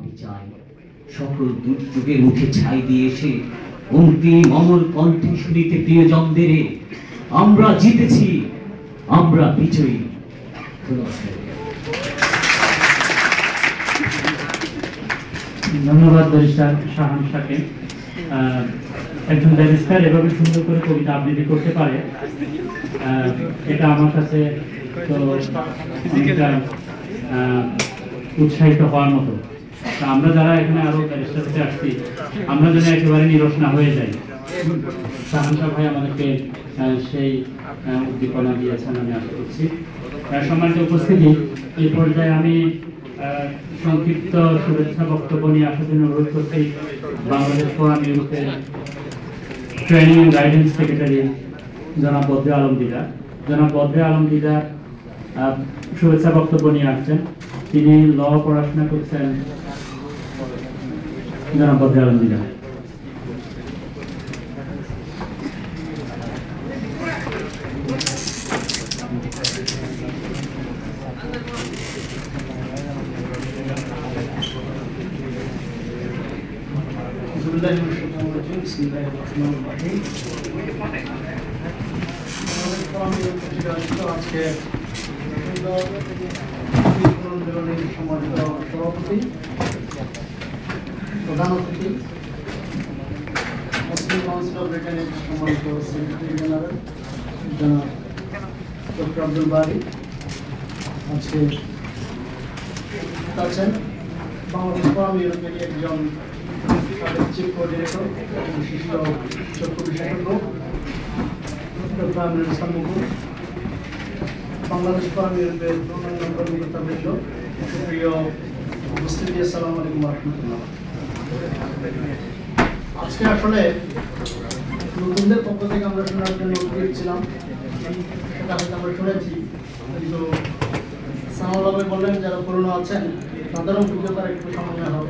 মাটি চাই, সকল দুর্যোগের মুখে ছাই দিয়ে এসে অন্তিম অমর কণ্ঠে শুনিতে প্রিয়জনদের, আমরা জিতেছি, আমরা বিজয়ী। ধন্যবাদ ব্যারিস্টার শাহান শাহকে। একজন ব্যারিস্টার এভাবে সুন্দর করে কবিতা আবৃত্তি করতে পারে, এটা আমার কাছে তো অনেকটা উৎসাহিত হওয়ার মতো। আমরা যারা এখানে আরো ব্যারিস্টার হতে আসছি, আমরা যেন একেবারে নিরস না হয়ে যাই। শাহান শাহ ভাই আমাদেরকে সেই উদ্দীপনা দিয়েছেন, আমি আশা করছি। সম্মানিত উপস্থিতি, এই পর্যায়ে আমি সংক্ষিপ্ত শুভেচ্ছা বক্তব্য নিয়ে আসার জন্য অনুরোধ করছি বাংলাদেশ ফোরাম ইউরোপের ট্রেনিং অ্যান্ড গাইডেন্স সেক্রেটারি জনাব বদরে আলম দিদার। জনাব বদরে আলম দিদার শুভেচ্ছা বক্তব্য নিয়ে আসছেন। তিনি ল পড়াশোনা করছেন। জনাব বদরে আলম দিদার। সভাপতি, প্রধান অতিথি, মুসলিম কাউন্সিল অফ ব্রিটেনের সম্মানিত সেক্রেটারি জেনারেল জনাব ডক্টর আব্দুল বারি, আজকে আছেন বাংলাদেশ ফোরাম ইউরোপের একজন চিফ কোঅর্ডিনেটর, বিশিষ্ট চক্ষু বিশেষজ্ঞ ডক্টর আমিনুল ইসলাম মুকুল, বাংলাদেশ ফোরাম ইউরোপের অন্যান্য কর্মকর্তাবৃন্দ, সুপ্রিয় উপস্থিতি, আসসালামু আলাইকুম ওয়া রাহমাতুল্লাহ। আজকে আসলে নতুনদের পক্ষ থেকে আমরা শোনার জন্য ছিলাম, সেটা হয়তো আমরা শুনেছি, কিন্তু সানাউল ভাই বললেন যারা পুরনো আছেন তাদেরও অভিজ্ঞতার একটু সমন্বয় হওয়া